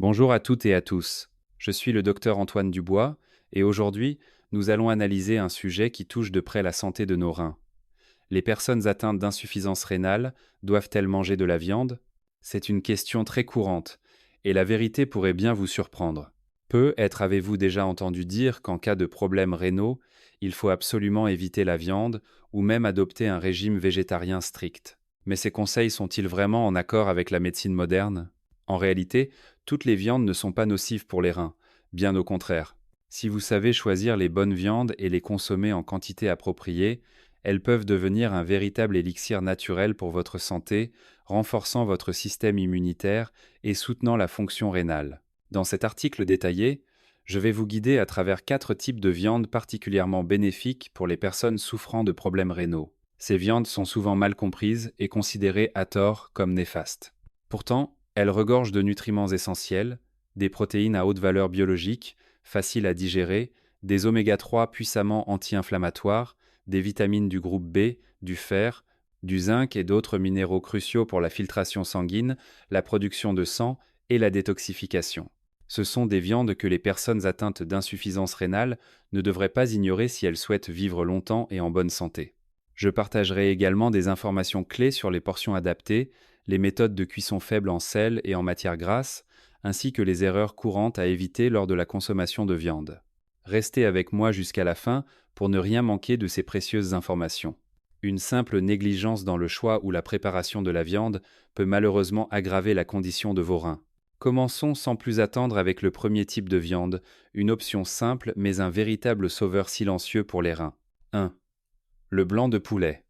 Bonjour à toutes et à tous. Je suis le docteur Antoine Dubois et aujourd'hui, nous allons analyser un sujet qui touche de près la santé de nos reins. Les personnes atteintes d'insuffisance rénale doivent-elles manger de la viande? C'est une question très courante et la vérité pourrait bien vous surprendre. Peut-être avez-vous déjà entendu dire qu'en cas de problèmes rénaux, il faut absolument éviter la viande ou même adopter un régime végétarien strict. Mais ces conseils sont-ils vraiment en accord avec la médecine moderne? En réalité, toutes les viandes ne sont pas nocives pour les reins, bien au contraire. Si vous savez choisir les bonnes viandes et les consommer en quantité appropriée, elles peuvent devenir un véritable élixir naturel pour votre santé, renforçant votre système immunitaire et soutenant la fonction rénale. Dans cet article détaillé, je vais vous guider à travers 4 types de viandes particulièrement bénéfiques pour les personnes souffrant de problèmes rénaux. Ces viandes sont souvent mal comprises et considérées à tort comme néfastes. Pourtant, elles regorgent de nutriments essentiels, des protéines à haute valeur biologique, faciles à digérer, des oméga-3 puissamment anti-inflammatoires, des vitamines du groupe B, du fer, du zinc et d'autres minéraux cruciaux pour la filtration sanguine, la production de sang et la détoxification. Ce sont des viandes que les personnes atteintes d'insuffisance rénale ne devraient pas ignorer si elles souhaitent vivre longtemps et en bonne santé. Je partagerai également des informations clés sur les portions adaptées, les méthodes de cuisson faible en sel et en matière grasse, ainsi que les erreurs courantes à éviter lors de la consommation de viande. Restez avec moi jusqu'à la fin pour ne rien manquer de ces précieuses informations. Une simple négligence dans le choix ou la préparation de la viande peut malheureusement aggraver la condition de vos reins. Commençons sans plus attendre avec le premier type de viande, une option simple mais un véritable sauveur silencieux pour les reins. 1. Le blanc de poulet.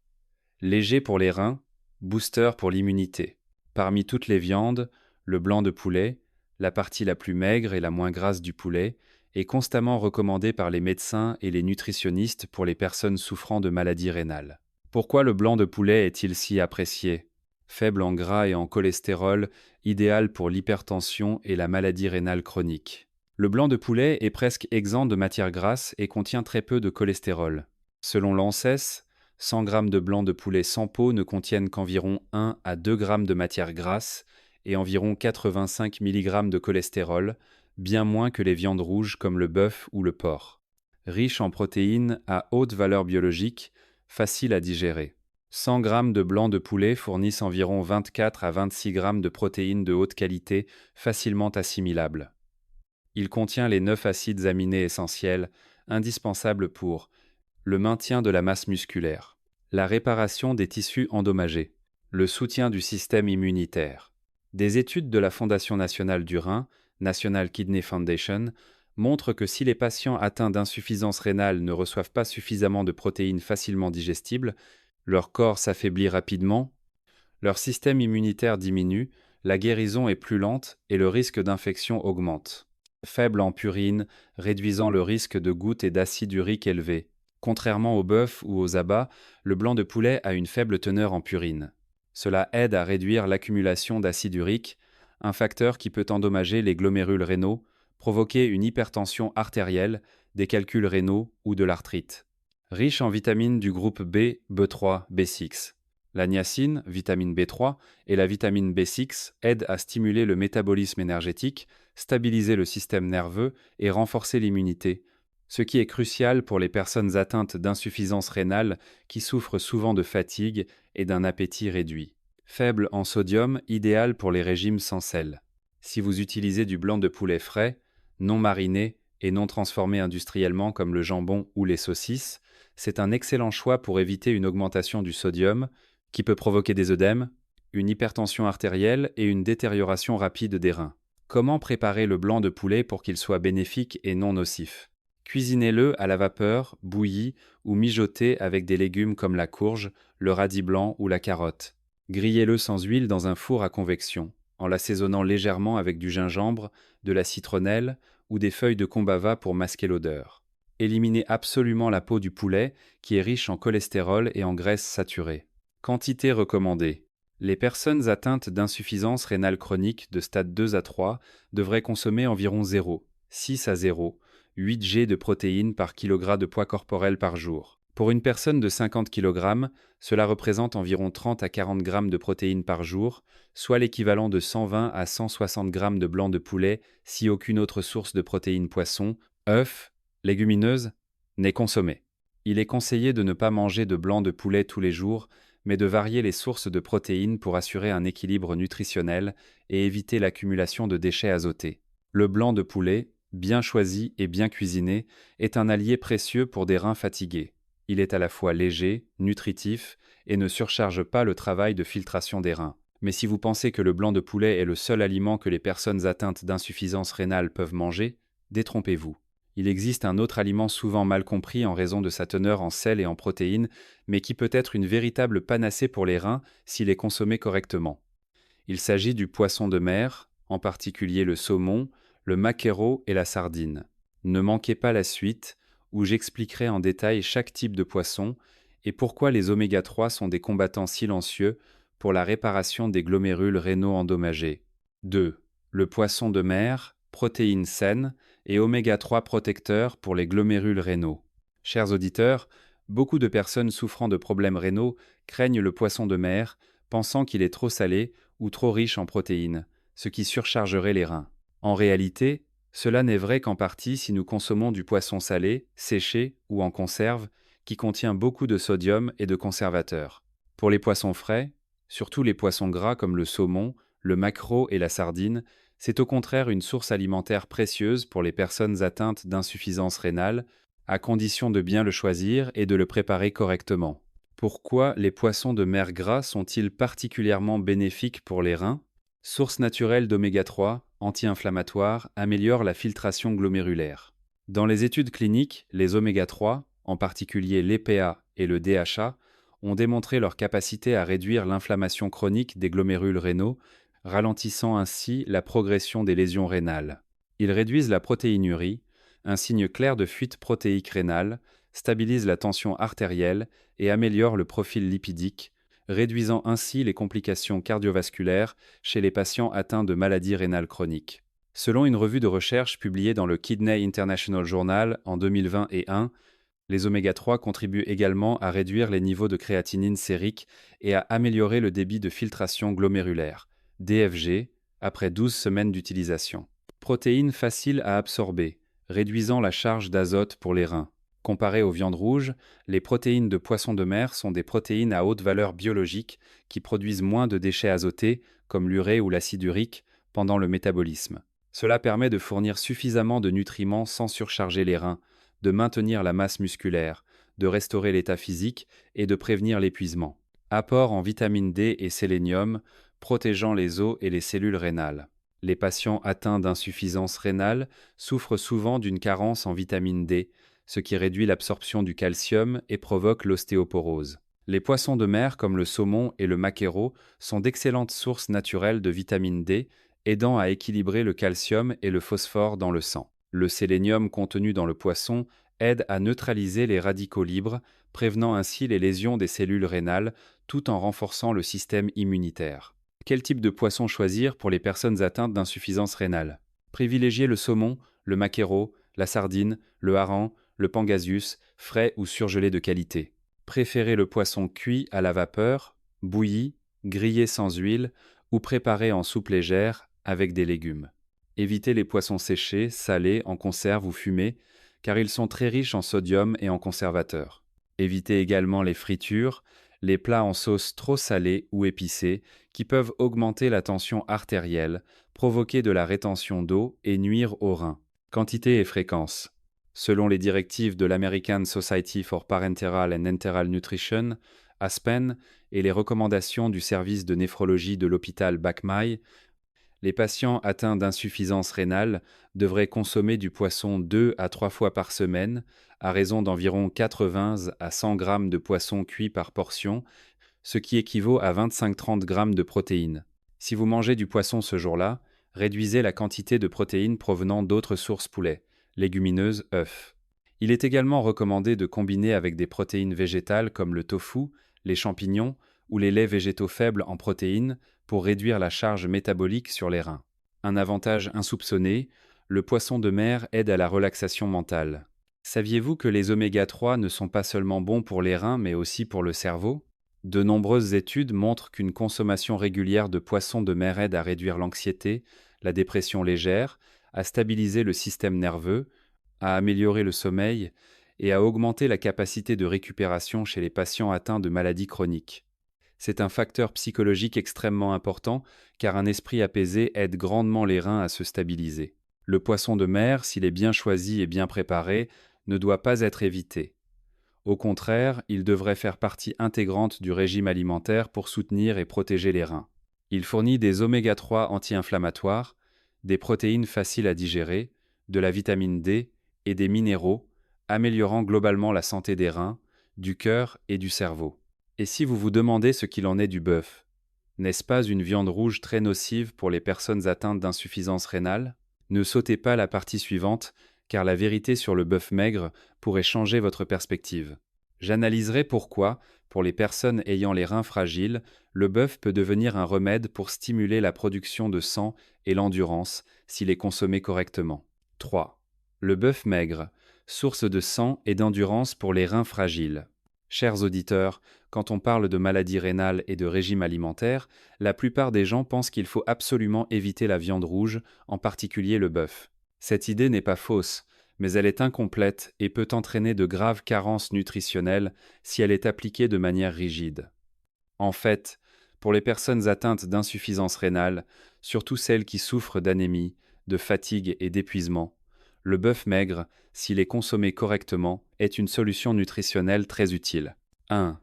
Léger pour les reins, booster pour l'immunité. Parmi toutes les viandes, le blanc de poulet, la partie la plus maigre et la moins grasse du poulet, est constamment recommandé par les médecins et les nutritionnistes pour les personnes souffrant de maladies rénales. Pourquoi le blanc de poulet est-il si apprécié? Faible en gras et en cholestérol, idéal pour l'hypertension et la maladie rénale chronique. Le blanc de poulet est presque exempt de matières grasses et contient très peu de cholestérol. Selon l'ANSES, 100 g de blanc de poulet sans peau ne contiennent qu'environ 1 à 2 g de matière grasse et environ 85 mg de cholestérol, bien moins que les viandes rouges comme le bœuf ou le porc. Riche en protéines à haute valeur biologique, facile à digérer. 100 g de blanc de poulet fournissent environ 24 à 26 g de protéines de haute qualité, facilement assimilables. Il contient les 9 acides aminés essentiels, indispensables pour le maintien de la masse musculaire, la réparation des tissus endommagés, le soutien du système immunitaire. Des études de la Fondation nationale du rein, National Kidney Foundation, montrent que si les patients atteints d'insuffisance rénale ne reçoivent pas suffisamment de protéines facilement digestibles, leur corps s'affaiblit rapidement, leur système immunitaire diminue, la guérison est plus lente et le risque d'infection augmente. Faible en purine, réduisant le risque de gouttes et d'acide urique élevé. Contrairement au bœuf ou aux abats, le blanc de poulet a une faible teneur en purine. Cela aide à réduire l'accumulation d'acide urique, un facteur qui peut endommager les glomérules rénaux, provoquer une hypertension artérielle, des calculs rénaux ou de l'arthrite. Riche en vitamines du groupe B, B3, B6. La niacine, vitamine B3, et la vitamine B6 aident à stimuler le métabolisme énergétique, stabiliser le système nerveux et renforcer l'immunité, ce qui est crucial pour les personnes atteintes d'insuffisance rénale qui souffrent souvent de fatigue et d'un appétit réduit. Faible en sodium, idéal pour les régimes sans sel. Si vous utilisez du blanc de poulet frais, non mariné et non transformé industriellement comme le jambon ou les saucisses, c'est un excellent choix pour éviter une augmentation du sodium qui peut provoquer des œdèmes, une hypertension artérielle et une détérioration rapide des reins. Comment préparer le blanc de poulet pour qu'il soit bénéfique et non nocif? Cuisinez-le à la vapeur, bouilli ou mijoté avec des légumes comme la courge, le radis blanc ou la carotte. Grillez-le sans huile dans un four à convection, en l'assaisonnant légèrement avec du gingembre, de la citronnelle ou des feuilles de combava pour masquer l'odeur. Éliminez absolument la peau du poulet, qui est riche en cholestérol et en graisses saturées. Quantité recommandée. Les personnes atteintes d'insuffisance rénale chronique de stade 2 à 3 devraient consommer environ 0,6 à 0,8 g de protéines par kilogramme de poids corporel par jour. Pour une personne de 50 kg, cela représente environ 30 à 40 grammes de protéines par jour, soit l'équivalent de 120 à 160 grammes de blanc de poulet si aucune autre source de protéines poisson, œufs, légumineuses n'est consommée. Il est conseillé de ne pas manger de blanc de poulet tous les jours, mais de varier les sources de protéines pour assurer un équilibre nutritionnel et éviter l'accumulation de déchets azotés. Le blanc de poulet, bien choisi et bien cuisiné, est un allié précieux pour des reins fatigués. Il est à la fois léger, nutritif et ne surcharge pas le travail de filtration des reins. Mais si vous pensez que le blanc de poulet est le seul aliment que les personnes atteintes d'insuffisance rénale peuvent manger, détrompez-vous. Il existe un autre aliment souvent mal compris en raison de sa teneur en sel et en protéines, mais qui peut être une véritable panacée pour les reins s'il est consommé correctement. Il s'agit du poisson de mer, en particulier le saumon, le maquereau et la sardine. Ne manquez pas la suite, où j'expliquerai en détail chaque type de poisson et pourquoi les oméga-3 sont des combattants silencieux pour la réparation des glomérules rénaux endommagés. 2. Le poisson de mer, protéines saines et oméga-3 protecteurs pour les glomérules rénaux. Chers auditeurs, beaucoup de personnes souffrant de problèmes rénaux craignent le poisson de mer, pensant qu'il est trop salé ou trop riche en protéines, ce qui surchargerait les reins. En réalité, cela n'est vrai qu'en partie si nous consommons du poisson salé, séché ou en conserve, qui contient beaucoup de sodium et de conservateurs. Pour les poissons frais, surtout les poissons gras comme le saumon, le maquereau et la sardine, c'est au contraire une source alimentaire précieuse pour les personnes atteintes d'insuffisance rénale, à condition de bien le choisir et de le préparer correctement. Pourquoi les poissons de mer gras sont-ils particulièrement bénéfiques pour les reins? Source naturelle d'oméga-3, anti-inflammatoire, améliore la filtration glomérulaire. Dans les études cliniques, les oméga-3, en particulier l'EPA et le DHA, ont démontré leur capacité à réduire l'inflammation chronique des glomérules rénaux, ralentissant ainsi la progression des lésions rénales. Ils réduisent la protéinurie, un signe clair de fuite protéique rénale, stabilisent la tension artérielle et améliorent le profil lipidique, réduisant ainsi les complications cardiovasculaires chez les patients atteints de maladies rénales chroniques. Selon une revue de recherche publiée dans le Kidney International Journal en 2020 et 1, les oméga-3 contribuent également à réduire les niveaux de créatinine sérique et à améliorer le débit de filtration glomérulaire, DFG, après 12 semaines d'utilisation. Protéines faciles à absorber, réduisant la charge d'azote pour les reins. Comparées aux viandes rouges, les protéines de poisson de mer sont des protéines à haute valeur biologique qui produisent moins de déchets azotés, comme l'urée ou l'acide urique, pendant le métabolisme. Cela permet de fournir suffisamment de nutriments sans surcharger les reins, de maintenir la masse musculaire, de restaurer l'état physique et de prévenir l'épuisement. Apport en vitamine D et sélénium, protégeant les os et les cellules rénales. Les patients atteints d'insuffisance rénale souffrent souvent d'une carence en vitamine D, ce qui réduit l'absorption du calcium et provoque l'ostéoporose. Les poissons de mer comme le saumon et le maquereau sont d'excellentes sources naturelles de vitamine D, aidant à équilibrer le calcium et le phosphore dans le sang. Le sélénium contenu dans le poisson aide à neutraliser les radicaux libres, prévenant ainsi les lésions des cellules rénales, tout en renforçant le système immunitaire. Quel type de poisson choisir pour les personnes atteintes d'insuffisance rénale? Privilégiez le saumon, le maquereau, la sardine, le hareng, le pangasius, frais ou surgelé de qualité. Préférez le poisson cuit à la vapeur, bouilli, grillé sans huile ou préparé en soupe légère avec des légumes. Évitez les poissons séchés, salés, en conserve ou fumés, car ils sont très riches en sodium et en conservateurs. Évitez également les fritures, les plats en sauce trop salée ou épicée, qui peuvent augmenter la tension artérielle, provoquer de la rétention d'eau et nuire aux reins. Quantité et fréquence. Selon les directives de l'American Society for Parenteral and Enteral Nutrition, ASPEN, et les recommandations du service de néphrologie de l'hôpital Bach-Mai, les patients atteints d'insuffisance rénale devraient consommer du poisson 2 à 3 fois par semaine, à raison d'environ 80 à 100 grammes de poisson cuit par portion, ce qui équivaut à 25-30 grammes de protéines. Si vous mangez du poisson ce jour-là, réduisez la quantité de protéines provenant d'autres sources poulet, légumineuses, œufs. Il est également recommandé de combiner avec des protéines végétales comme le tofu, les champignons ou les laits végétaux faibles en protéines pour réduire la charge métabolique sur les reins. Un avantage insoupçonné, le poisson de mer aide à la relaxation mentale. Saviez-vous que les oméga 3 ne sont pas seulement bons pour les reins, mais aussi pour le cerveau? De nombreuses études montrent qu'une consommation régulière de poissons de mer aide à réduire l'anxiété, la dépression légère, à stabiliser le système nerveux, à améliorer le sommeil et à augmenter la capacité de récupération chez les patients atteints de maladies chroniques. C'est un facteur psychologique extrêmement important car un esprit apaisé aide grandement les reins à se stabiliser. Le poisson de mer, s'il est bien choisi et bien préparé, ne doit pas être évité. Au contraire, il devrait faire partie intégrante du régime alimentaire pour soutenir et protéger les reins. Il fournit des oméga 3 anti-inflammatoires, des protéines faciles à digérer, de la vitamine D et des minéraux, améliorant globalement la santé des reins, du cœur et du cerveau. Et si vous vous demandez ce qu'il en est du bœuf, n'est-ce pas une viande rouge très nocive pour les personnes atteintes d'insuffisance rénale? Ne sautez pas la partie suivante, car la vérité sur le bœuf maigre pourrait changer votre perspective. J'analyserai pourquoi, pour les personnes ayant les reins fragiles, le bœuf peut devenir un remède pour stimuler la production de sang et l'endurance s'il est consommé correctement. 3. Le bœuf maigre, source de sang et d'endurance pour les reins fragiles. Chers auditeurs, quand on parle de maladies rénales et de régime alimentaire, la plupart des gens pensent qu'il faut absolument éviter la viande rouge, en particulier le bœuf. Cette idée n'est pas fausse, mais elle est incomplète et peut entraîner de graves carences nutritionnelles si elle est appliquée de manière rigide. En fait, pour les personnes atteintes d'insuffisance rénale, surtout celles qui souffrent d'anémie, de fatigue et d'épuisement, le bœuf maigre, s'il est consommé correctement, est une solution nutritionnelle très utile. 1.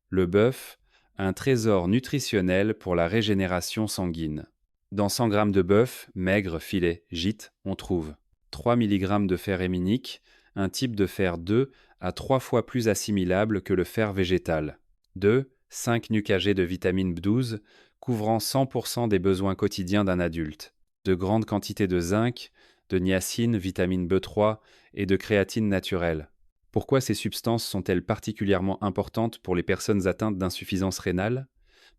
Le bœuf, un trésor nutritionnel pour la régénération sanguine. Dans 100 g de bœuf, maigre, filet, gîte, on trouve 3 mg de fer héminique, un type de fer 2 à 3 fois plus assimilable que le fer végétal. 2. 5 νkg de vitamine B12, couvrant 100% des besoins quotidiens d'un adulte. De grandes quantités de zinc, de niacine, vitamine B3 et de créatine naturelle. Pourquoi ces substances sont-elles particulièrement importantes pour les personnes atteintes d'insuffisance rénale?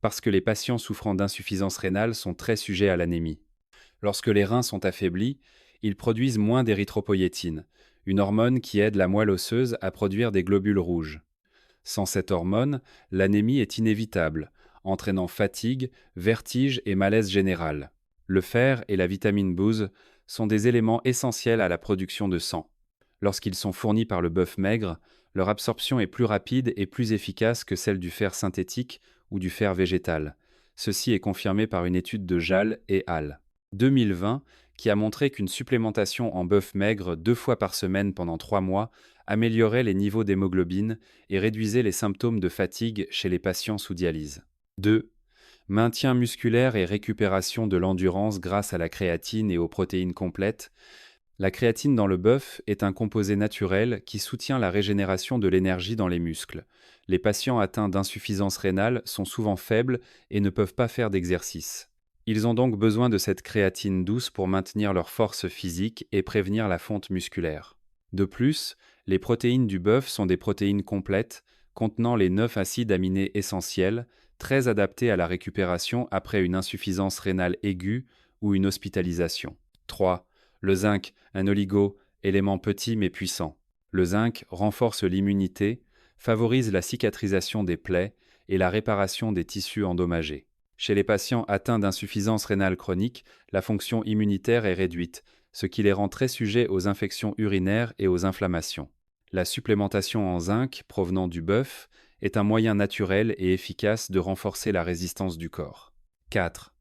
Parce que les patients souffrant d'insuffisance rénale sont très sujets à l'anémie. Lorsque les reins sont affaiblis, ils produisent moins d'érythropoïétine, une hormone qui aide la moelle osseuse à produire des globules rouges. Sans cette hormone, l'anémie est inévitable, entraînant fatigue, vertige et malaise général. Le fer et la vitamine B12 sont des éléments essentiels à la production de sang. Lorsqu'ils sont fournis par le bœuf maigre, leur absorption est plus rapide et plus efficace que celle du fer synthétique ou du fer végétal. Ceci est confirmé par une étude de Jal et al. 2020 qui a montré qu'une supplémentation en bœuf maigre 2 fois par semaine pendant 3 mois améliorait les niveaux d'hémoglobine et réduisait les symptômes de fatigue chez les patients sous dialyse. 2. Maintien musculaire et récupération de l'endurance grâce à la créatine et aux protéines complètes. La créatine dans le bœuf est un composé naturel qui soutient la régénération de l'énergie dans les muscles. Les patients atteints d'insuffisance rénale sont souvent faibles et ne peuvent pas faire d'exercice. Ils ont donc besoin de cette créatine douce pour maintenir leur force physique et prévenir la fonte musculaire. De plus, les protéines du bœuf sont des protéines complètes, contenant les 9 acides aminés essentiels, très adaptés à la récupération après une insuffisance rénale aiguë ou une hospitalisation. 3. Le zinc, un élément petit mais puissant. Le zinc renforce l'immunité, favorise la cicatrisation des plaies et la réparation des tissus endommagés. Chez les patients atteints d'insuffisance rénale chronique, la fonction immunitaire est réduite, ce qui les rend très sujets aux infections urinaires et aux inflammations. La supplémentation en zinc provenant du bœuf est un moyen naturel et efficace de renforcer la résistance du corps. 4.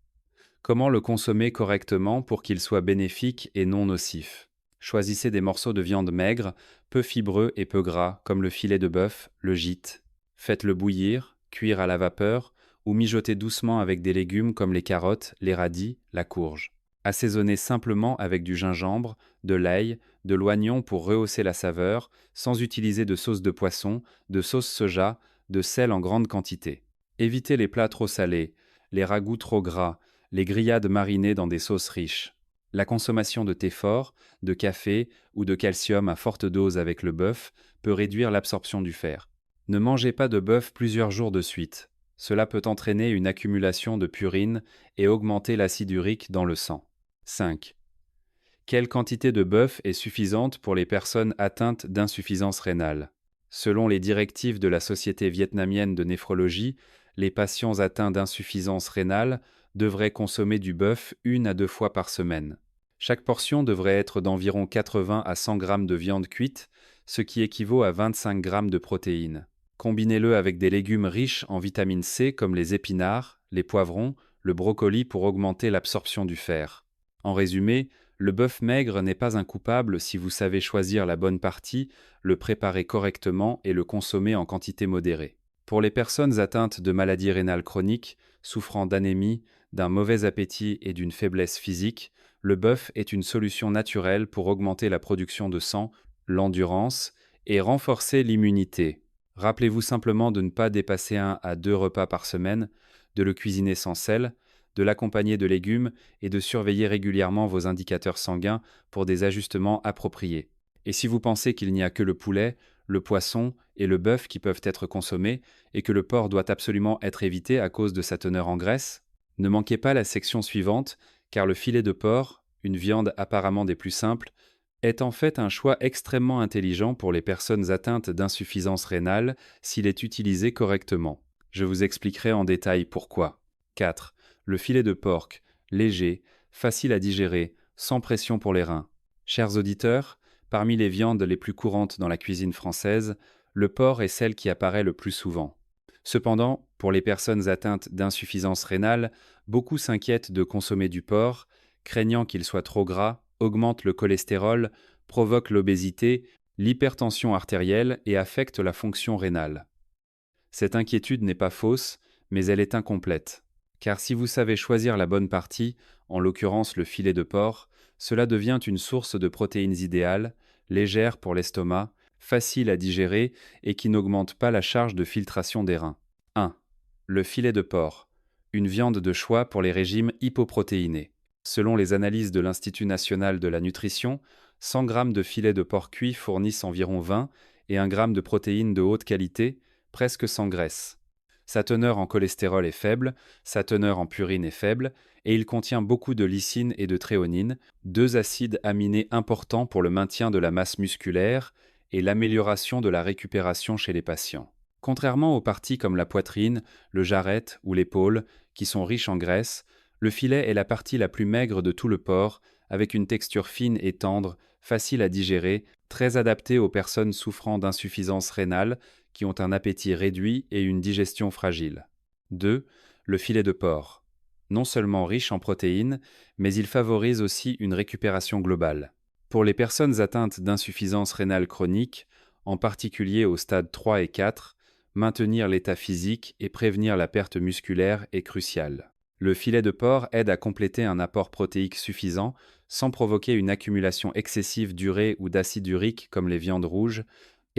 Comment le consommer correctement pour qu'il soit bénéfique et non nocif? Choisissez des morceaux de viande maigre, peu fibreux et peu gras, comme le filet de bœuf, le gîte. Faites-le bouillir, cuire à la vapeur ou mijoter doucement avec des légumes comme les carottes, les radis, la courge. Assaisonnez simplement avec du gingembre, de l'ail, de l'oignon pour rehausser la saveur, sans utiliser de sauce de poisson, de sauce soja, de sel en grande quantité. Évitez les plats trop salés, les ragoûts trop gras, les grillades marinées dans des sauces riches. La consommation de thé fort, de café ou de calcium à forte dose avec le bœuf peut réduire l'absorption du fer. Ne mangez pas de bœuf plusieurs jours de suite. Cela peut entraîner une accumulation de purine et augmenter l'acide urique dans le sang. 5. Quelle quantité de bœuf est suffisante pour les personnes atteintes d'insuffisance rénale? Selon les directives de la Société vietnamienne de néphrologie, les patients atteints d'insuffisance rénale devraient consommer du bœuf 1 à 2 fois par semaine. Chaque portion devrait être d'environ 80 à 100 grammes de viande cuite, ce qui équivaut à 25 grammes de protéines. Combinez-le avec des légumes riches en vitamine C comme les épinards, les poivrons, le brocoli pour augmenter l'absorption du fer. En résumé, le bœuf maigre n'est pas un coupable si vous savez choisir la bonne partie, le préparer correctement et le consommer en quantité modérée. Pour les personnes atteintes de maladies rénales chroniques, souffrant d'anémie, d'un mauvais appétit et d'une faiblesse physique, le bœuf est une solution naturelle pour augmenter la production de sang, l'endurance et renforcer l'immunité. Rappelez-vous simplement de ne pas dépasser 1 à 2 repas par semaine, de le cuisiner sans sel, de l'accompagner de légumes et de surveiller régulièrement vos indicateurs sanguins pour des ajustements appropriés. Et si vous pensez qu'il n'y a que le poulet, le poisson et le bœuf qui peuvent être consommés et que le porc doit absolument être évité à cause de sa teneur en graisse, ne manquez pas la section suivante, car le filet de porc, une viande apparemment des plus simples, est en fait un choix extrêmement intelligent pour les personnes atteintes d'insuffisance rénale s'il est utilisé correctement. Je vous expliquerai en détail pourquoi. 4. Le filet de porc, léger, facile à digérer, sans pression pour les reins. Chers auditeurs, parmi les viandes les plus courantes dans la cuisine française, le porc est celle qui apparaît le plus souvent. Cependant, pour les personnes atteintes d'insuffisance rénale, beaucoup s'inquiètent de consommer du porc, craignant qu'il soit trop gras, augmente le cholestérol, provoque l'obésité, l'hypertension artérielle et affecte la fonction rénale. Cette inquiétude n'est pas fausse, mais elle est incomplète. Car si vous savez choisir la bonne partie, en l'occurrence le filet de porc, cela devient une source de protéines idéale, légère pour l'estomac, facile à digérer et qui n'augmente pas la charge de filtration des reins. 1. Le filet de porc. Une viande de choix pour les régimes hypoprotéinés. Selon les analyses de l'Institut national de la nutrition, 100 g de filet de porc cuit fournissent environ 20 et 1 g de protéines de haute qualité, presque sans graisse. Sa teneur en cholestérol est faible, sa teneur en purine est faible, et il contient beaucoup de lysine et de tréonine, deux acides aminés importants pour le maintien de la masse musculaire et l'amélioration de la récupération chez les patients. Contrairement aux parties comme la poitrine, le jarret ou l'épaule, qui sont riches en graisse, le filet est la partie la plus maigre de tout le porc, avec une texture fine et tendre, facile à digérer, très adaptée aux personnes souffrant d'insuffisance rénale, qui ont un appétit réduit et une digestion fragile. 2. Le filet de porc. Non seulement riche en protéines, mais il favorise aussi une récupération globale. Pour les personnes atteintes d'insuffisance rénale chronique, en particulier au stade 3 et 4, maintenir l'état physique et prévenir la perte musculaire est crucial. Le filet de porc aide à compléter un apport protéique suffisant sans provoquer une accumulation excessive d'urée ou d'acide urique comme les viandes rouges,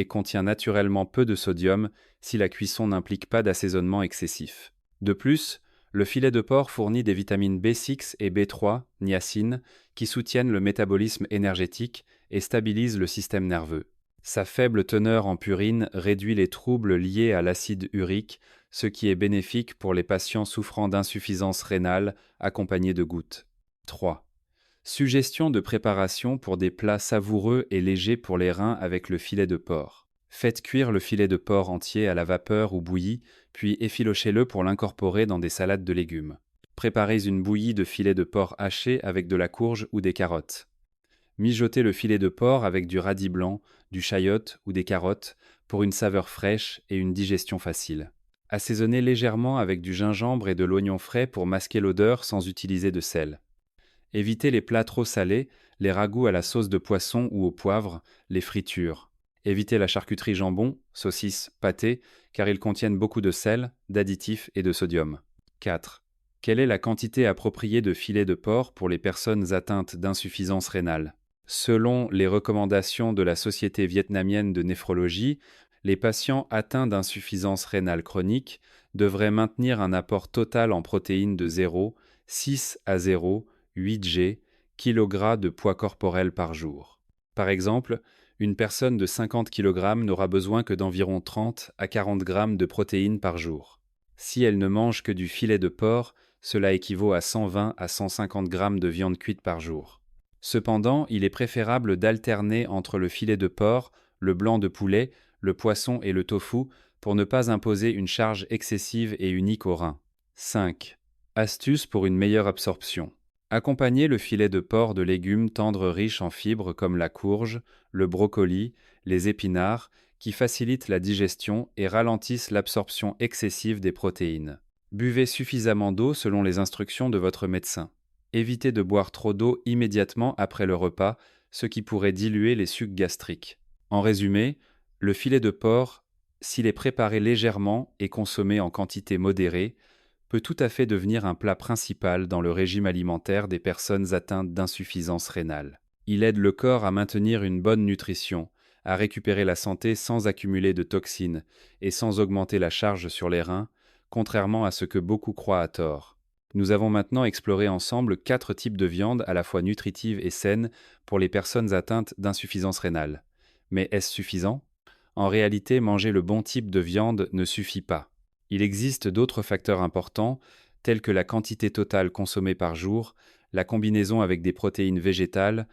et contient naturellement peu de sodium si la cuisson n'implique pas d'assaisonnement excessif. De plus, le filet de porc fournit des vitamines B6 et B3, niacine, qui soutiennent le métabolisme énergétique et stabilisent le système nerveux. Sa faible teneur en purine réduit les troubles liés à l'acide urique, ce qui est bénéfique pour les patients souffrant d'insuffisance rénale accompagnés de gouttes. 3. Suggestion de préparation pour des plats savoureux et légers pour les reins avec le filet de porc. Faites cuire le filet de porc entier à la vapeur ou bouilli, puis efficacez-le pour l'incorporer dans des salades de légumes. Préparez une bouillie de filet de porc haché avec de la courge ou des carottes. Mijotez le filet de porc avec du radis blanc, du chayote ou des carottes pour une saveur fraîche et une digestion facile. Assaisonnez légèrement avec du gingembre et de l'oignon frais pour masquer l'odeur sans utiliser de sel. Évitez les plats trop salés, les ragoûts à la sauce de poisson ou au poivre, les fritures. Évitez la charcuterie jambon, saucisses, pâté, car ils contiennent beaucoup de sel, d'additifs et de sodium. 4. Quelle est la quantité appropriée de filet de porc pour les personnes atteintes d'insuffisance rénale? Selon les recommandations de la Société vietnamienne de néphrologie, les patients atteints d'insuffisance rénale chronique devraient maintenir un apport total en protéines de 0,6 à 0,8 g kg de poids corporel par jour. Par exemple, une personne de 50 kg n'aura besoin que d'environ 30 à 40 g de protéines par jour. Si elle ne mange que du filet de porc, cela équivaut à 120 à 150 g de viande cuite par jour. Cependant, il est préférable d'alterner entre le filet de porc, le blanc de poulet, le poisson et le tofu pour ne pas imposer une charge excessive et unique au rein. 5. Astuce pour une meilleure absorption. Accompagnez le filet de porc de légumes tendres riches en fibres comme la courge, le brocoli, les épinards, qui facilitent la digestion et ralentissent l'absorption excessive des protéines. Buvez suffisamment d'eau selon les instructions de votre médecin. Évitez de boire trop d'eau immédiatement après le repas, ce qui pourrait diluer les sucs gastriques. En résumé, le filet de porc, s'il est préparé légèrement et consommé en quantité modérée, peut tout à fait devenir un plat principal dans le régime alimentaire des personnes atteintes d'insuffisance rénale. Il aide le corps à maintenir une bonne nutrition, à récupérer la santé sans accumuler de toxines et sans augmenter la charge sur les reins, contrairement à ce que beaucoup croient à tort. Nous avons maintenant exploré ensemble 4 types de viande à la fois nutritives et saines pour les personnes atteintes d'insuffisance rénale. Mais est-ce suffisant? En réalité, manger le bon type de viande ne suffit pas. Il existe d'autres facteurs importants, tels que la quantité totale consommée par jour, la combinaison avec des protéines végétales,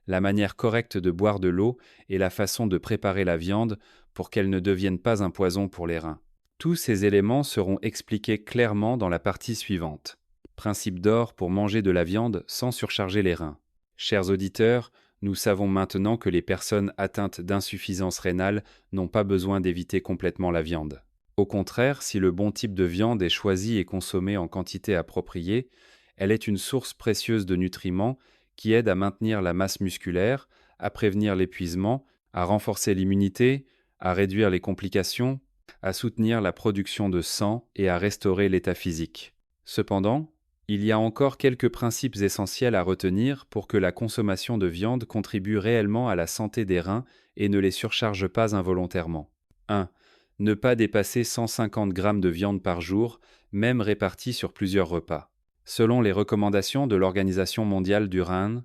la manière correcte de boire de l'eau et la façon de préparer la viande pour qu'elle ne devienne pas un poison pour les reins. Tous ces éléments seront expliqués clairement dans la partie suivante. Principe d'or pour manger de la viande sans surcharger les reins. Chers auditeurs, nous savons maintenant que les personnes atteintes d'insuffisance rénale n'ont pas besoin d'éviter complètement la viande. Au contraire, si le bon type de viande est choisi et consommé en quantité appropriée, elle est une source précieuse de nutriments qui aide à maintenir la masse musculaire, à prévenir l'épuisement, à renforcer l'immunité, à réduire les complications, à soutenir la production de sang et à restaurer l'état physique. Cependant, il y a encore quelques principes essentiels à retenir pour que la consommation de viande contribue réellement à la santé des reins et ne les surcharge pas involontairement. 1. Ne pas dépasser 150 g de viande par jour, même répartie sur plusieurs repas. Selon les recommandations de l'Organisation mondiale du rein,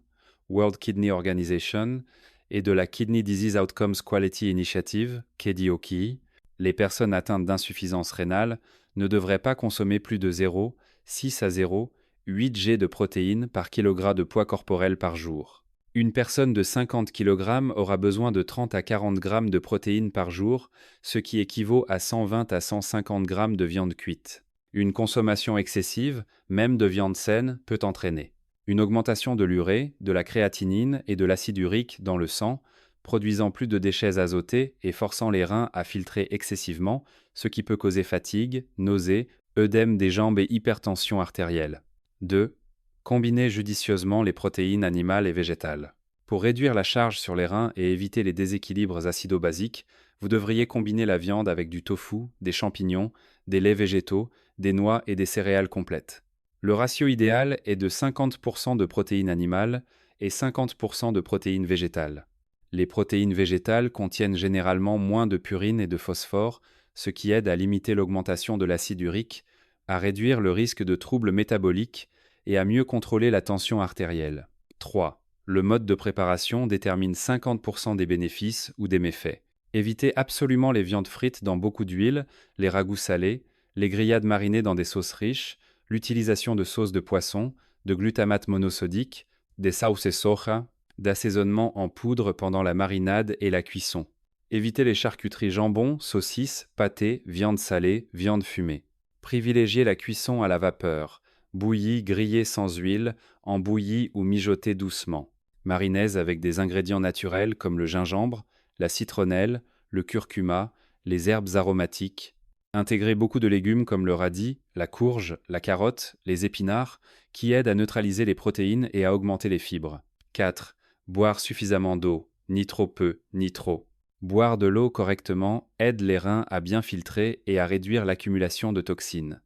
World Kidney Organization, et de la Kidney Disease Outcomes Quality Initiative, KDOQI, les personnes atteintes d'insuffisance rénale ne devraient pas consommer plus de 0,6 à 0,8 g de protéines par kilogramme de poids corporel par jour. Une personne de 50 kg aura besoin de 30 à 40 g de protéines par jour, ce qui équivaut à 120 à 150 g de viande cuite. Une consommation excessive, même de viande saine, peut entraîner une augmentation de l'urée, de la créatinine et de l'acide urique dans le sang, produisant plus de déchets azotés et forçant les reins à filtrer excessivement, ce qui peut causer fatigue, nausées, œdème des jambes et hypertension artérielle. 2. Combinez judicieusement les protéines animales et végétales. Pour réduire la charge sur les reins et éviter les déséquilibres acido-basiques, vous devriez combiner la viande avec du tofu, des champignons, des laits végétaux, des noix et des céréales complètes. Le ratio idéal est de 50% de protéines animales et 50% de protéines végétales. Les protéines végétales contiennent généralement moins de purine et de phosphore, ce qui aide à limiter l'augmentation de l'acide urique, à réduire le risque de troubles métaboliques et à mieux contrôler la tension artérielle. 3. Le mode de préparation détermine 50% des bénéfices ou des méfaits. Évitez absolument les viandes frites dans beaucoup d'huile, les ragoûts salés, les grillades marinées dans des sauces riches, l'utilisation de sauces de poisson, de glutamate monosodique, des sauces soja, d'assaisonnement en poudre pendant la marinade et la cuisson. Évitez les charcuteries jambon, saucisses, pâtés, viande salée, viande fumée. Privilégiez la cuisson à la vapeur, bouillie, grillée sans huile, en bouillie ou mijotée doucement. Marinaise avec des ingrédients naturels comme le gingembre, la citronnelle, le curcuma, les herbes aromatiques. Intégrez beaucoup de légumes comme le radis, la courge, la carotte, les épinards, qui aident à neutraliser les protéines et à augmenter les fibres. 4. Boire suffisamment d'eau, ni trop peu, ni trop. Boire de l'eau correctement aide les reins à bien filtrer et à réduire l'accumulation de toxines.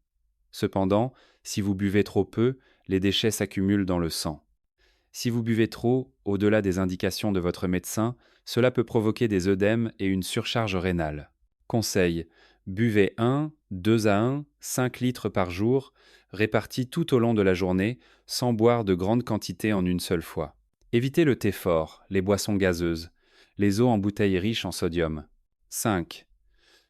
Cependant, si vous buvez trop peu, les déchets s'accumulent dans le sang. Si vous buvez trop, au-delà des indications de votre médecin, cela peut provoquer des œdèmes et une surcharge rénale. Conseil: buvez 1, 2 à 1, 5 litres par jour, répartis tout au long de la journée, sans boire de grandes quantités en une seule fois. Évitez le thé fort, les boissons gazeuses, les eaux en bouteilles riches en sodium. 5.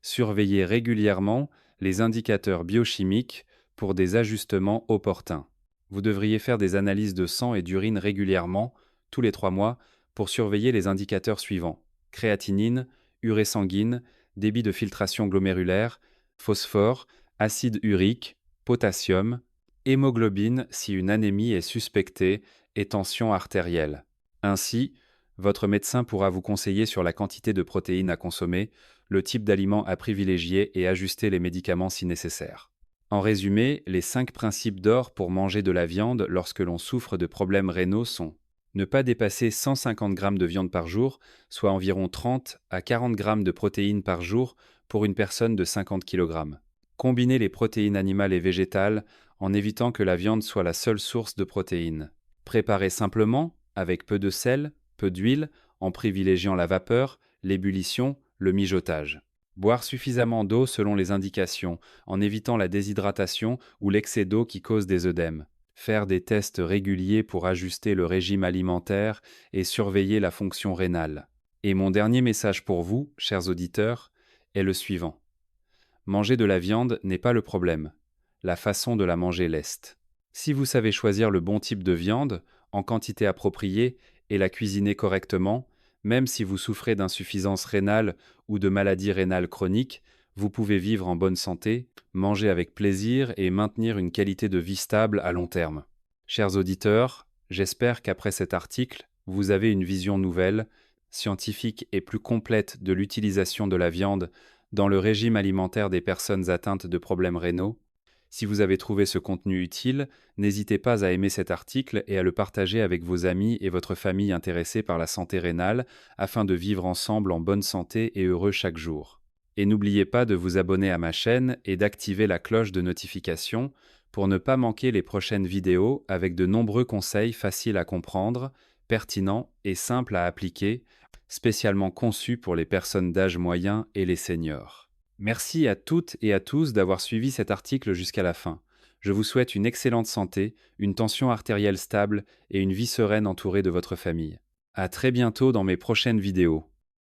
Surveillez régulièrement les indicateurs biochimiques pour des ajustements opportuns. Vous devriez faire des analyses de sang et d'urine régulièrement, tous les 3 mois, pour surveiller les indicateurs suivants: créatinine, urée sanguine, débit de filtration glomérulaire, phosphore, acide urique, potassium, hémoglobine si une anémie est suspectée et tension artérielle. Ainsi, votre médecin pourra vous conseiller sur la quantité de protéines à consommer, le type d'aliment à privilégier et ajuster les médicaments si nécessaire. En résumé, les 5 principes d'or pour manger de la viande lorsque l'on souffre de problèmes rénaux sont: ne pas dépasser 150 g de viande par jour, soit environ 30 à 40 g de protéines par jour pour une personne de 50 kg. Combiner les protéines animales et végétales en évitant que la viande soit la seule source de protéines. Préparer simplement, avec peu de sel, peu d'huile, en privilégiant la vapeur, l'ébullition, le mijotage. Boire suffisamment d'eau selon les indications, en évitant la déshydratation ou l'excès d'eau qui cause des œdèmes. Faire des tests réguliers pour ajuster le régime alimentaire et surveiller la fonction rénale. Et mon dernier message pour vous, chers auditeurs, est le suivant. Manger de la viande n'est pas le problème. La façon de la manger l'est. Si vous savez choisir le bon type de viande, en quantité appropriée, et la cuisiner correctement, même si vous souffrez d'insuffisance rénale ou de maladie rénale chronique, vous pouvez vivre en bonne santé, manger avec plaisir et maintenir une qualité de vie stable à long terme. Chers auditeurs, j'espère qu'après cet article, vous avez une vision nouvelle, scientifique et plus complète de l'utilisation de la viande dans le régime alimentaire des personnes atteintes de problèmes rénaux. Si vous avez trouvé ce contenu utile, n'hésitez pas à aimer cet article et à le partager avec vos amis et votre famille intéressés par la santé rénale afin de vivre ensemble en bonne santé et heureux chaque jour. Et n'oubliez pas de vous abonner à ma chaîne et d'activer la cloche de notification pour ne pas manquer les prochaines vidéos avec de nombreux conseils faciles à comprendre, pertinents et simples à appliquer, spécialement conçus pour les personnes d'âge moyen et les seniors. Merci à toutes et à tous d'avoir suivi cet article jusqu'à la fin. Je vous souhaite une excellente santé, une tension artérielle stable et une vie sereine entourée de votre famille. À très bientôt dans mes prochaines vidéos.